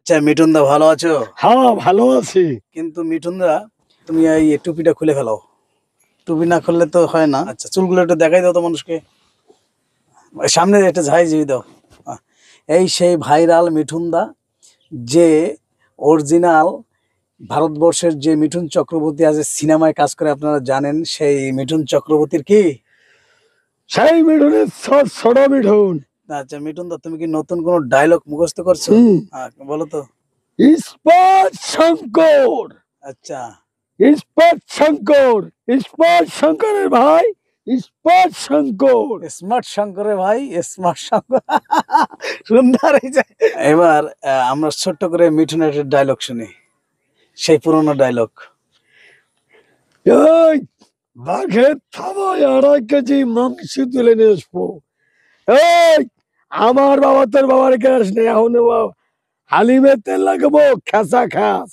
আচ্ছা মিঠুন দা ভালো আছো? হ্যাঁ ভালো আছি। কিন্তু মিঠুন দা তুমি এই টুপিটা খুলে ফেলো, টুপি না খুললে তো হয় না। আচ্ছা চুলগুলো একটু দেখাই দাও তো মানুষকে, সামনে একটা ঝাই ঝুই দাও। এই সেই ভাইরাল মিঠুন দা, যে অরিজিনাল ভারতবর্ষের যে মিঠুন চক্রবর্তী আজ সিনেমায় কাজ করে আপনারা জানেন, সেই মিঠুন চক্রবর্তীর কি সেই মিঠুনের ছোট মিঠুন। আচ্ছা মিঠুন দা তুমি কি নতুন কোনো ডায়লগ মুখস্থ করছো? বলো তো। ইস্পাত শঙ্কর, আচ্ছা ইস্পাত শঙ্কর, ইস্পাত শঙ্করের ভাই, ইস্পাত শঙ্কর। স্মার্ট শঙ্করে ভাই, স্মার্ট শঙ্কর। সুন্দর হয়েছে। এবার আমরা ছোট্ট করে মিঠুনের ডায়লগ শুনি, সেই পুরোনো ডায়লগ। এই বাঘের থাবায় 2.5 কেজি মাংস তুলে নিয়ে আসবো। এই আমার বাবা তোর বাবার গ্যাস নেই, এখন হালিমের তেল লাগাবো খেসা খাস।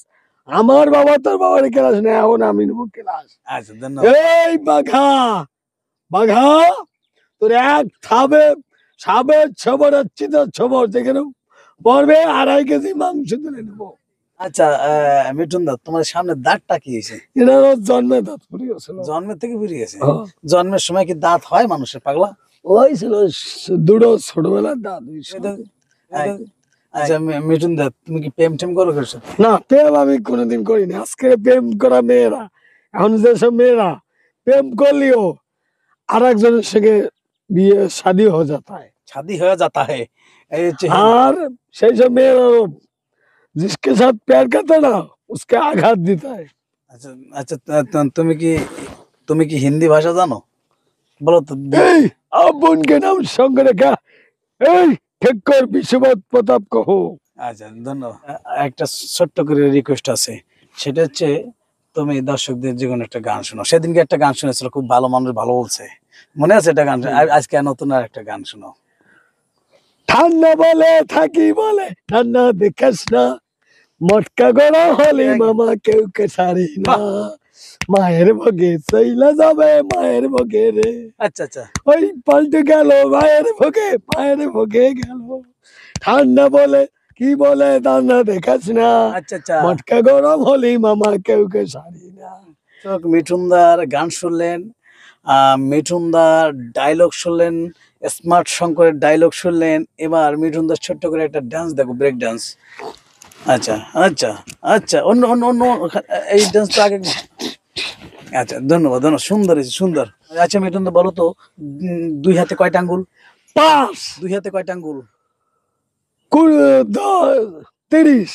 আমার বাবা তোর বাবার গ্যাস নেই, এখন আমি নেবো ক্লাস। আচ্ছা ধন্যবাদ। এই বাঘা, বাঘা তোর এক থাবে সাবের ছবর চিতার ছবর দেখে নেব, পড়বে 2.5 কেজি মাংস তুলে নেবো। আচ্ছা মিঠুন দা তোমার সামনে দাঁতটা কি হয়েছে? এটা জন্মে দাঁত ফুরিয়ে গেছিল। জন্মের থেকে বেরিয়ে গেছে? জন্মের সময় কি দাঁত হয় মানুষের পাগলা? ওই ছিল দুটো ছোটবেলার দাঁত। আচ্ছা মিঠুন দা তুমি কি প্রেম টেম করো করছো? না প্রেম আমি কোনোদিন করিনি। আজকে প্রেম করা মেয়েরা, এখন যেসব মেয়েরা প্রেম করলেও আর একজনের সঙ্গে বিয়ে শাদী হয়ে जाता है, शादी हो जाता है। এই হচ্ছে और সেই সব মেয়েরা जिसके साथ प्यार करता है ना उसके आघात देता है। আচ্ছা আচ্ছা তুমি কি হিন্দি ভাষা জানো? বলো তো। এই আপন के नाम संग रखा, এই ঠিক কর বিশ্বনাথ প্রতাপ কহো। আচ্ছা ধন্যবাদ। একটা ছোট্ট করে রিকোয়েস্ট আছে, সেটা হচ্ছে তুমি দর্শকদের যে কোনো একটা গান শোনো। সেদিনকে একটা গান শুনেছিল, খুব ভালো, মানুষ ভালো বলছে, মনে আছে এটা গান? আজকে নতুন আর একটা গান শোনো। ঠান্ডা বলে থাকি বলে ঠান্ডা দেখাস না, মটকা গড়া হলে মামা কেউ কে সারি না, মায়ের ভোগে চইলা যাবে মায়ের ভোগে রে। আচ্ছা আচ্ছা ওই পাল্টে গেল মায়ের ভোগে গেল। ঠান্ডা বলে কি বলে ঠান্ডা দেখাস না, আচ্ছা আচ্ছা মটকা গরম হলে মামা কেউ কে সারি না। মিঠুনদার গান শুনলেন, মিঠুনদার ডায়লগ শুনলেন, স্মার্ট শঙ্করের ডায়লগ শুনলেন। এবার মিঠুনদার ছোট্ট করে একটা ডান্স দেখো, ব্রেক ডান্স। আচ্ছা আচ্ছা আচ্ছা অন্য অন্য অন্য এই ডান্সটা আগে। আচ্ছা ধন্যবাদ ধন্যবাদ, সুন্দর হয়েছে সুন্দর। আচ্ছা মিঠুনদা বলো তো, দুই হাতে কয়টা আঙ্গুল? 5, দুই হাতে কয়টা আঙ্গুল? 30,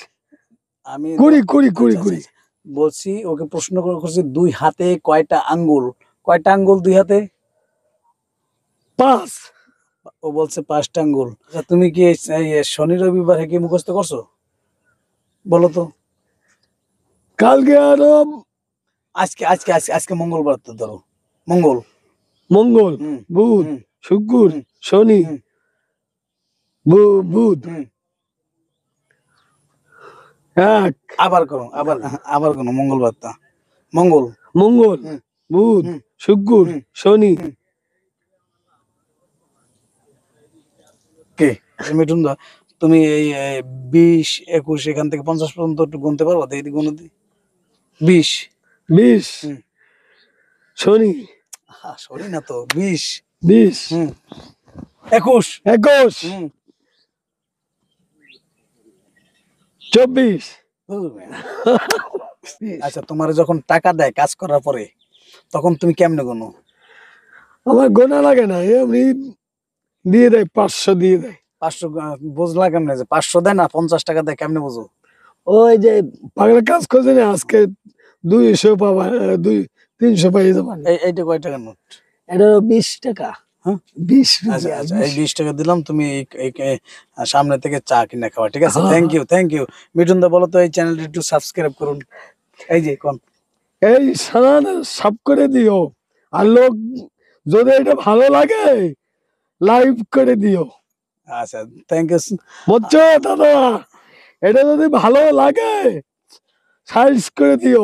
আমি 20 বলছি, ওকে প্রশ্ন করছি দুই হাতে কয়টা আঙ্গুল, কয়টা আঙ্গুল দুই হাতে? 5। ও বলছে 5টা আঙ্গুল। আচ্ছা তুমি কি এই শনি রবিবার কি মুখস্থ করছো? বলো তো। কালকে আরো আজকে আজকে আজকে আজকে মঙ্গলবার, তো ধরো মঙ্গল, মঙ্গল, বুধ, শুক্র, শনি, বুধ, এক, আবার করো, আবার করো মঙ্গলবারটা। মঙ্গল, বুধ, শুক্র, শনি। কে মিঠুন দা তুমি এই 20, 21 এখান থেকে 50 পর্যন্ত একটু গুনতে পারবো? দেখি গুনে দিই। 20 শনি, সরি না তো, 20 21 24। আচ্ছা তোমার যখন টাকা দেয় কাজ করার পরে, তখন তুমি কেমনে গোনো? আমার গোনা লাগে না, এমনি দিয়ে দেয়, 500 দিয়ে দেয়। 500 বুঝলা কেমনে যে 500 দেয় না 50 টাকা দেয়, কেমনে বুঝো? ওই যে পাগলা কাজ করছে না, আজকে 200 পাবা, 300 পাইয়ে যাবেন। এইটা কয় টাকার নোট? এটা 20 টাকা। হ্যাঁ 20 আচ্ছা আচ্ছা এই 20 টাকা দিলাম, তুমি সামনে থেকে চা কিনে খাওয়া, ঠিক আছে? থ্যাংক ইউ মিঠুন দা। বলো তো এই চ্যানেলটি একটু সাবস্ক্রাইব করুন, এই যে কোন এই সারান সব করে দিও, আর লোক যদি এটা ভালো লাগে লাইভ করে দিও। আচ্ছা থ্যাংক ইউ বুঝছো দাদা, এটা যদি ভালো লাগে সাইজ করে দিও,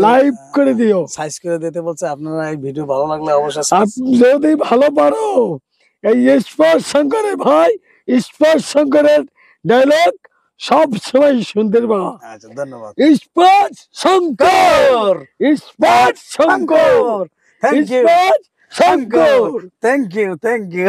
লাইভ করে দিও। সাইজ করে দিতে বলছে আপনারা। এই ভিডিও ভালো লাগলে অবশ্যই যদি ভালো পারো এই স্পর্শ শঙ্করের ভাই, স্পর্শ শঙ্করের ডায়লগ সব সময় শুনতে পাওয়া। আচ্ছা ধন্যবাদ। ইস্পাত শঙ্কর, ইস্পাত শঙ্কর, থ্যাংক ইউ, ইস্পাত Shankar. Thank you, thank you.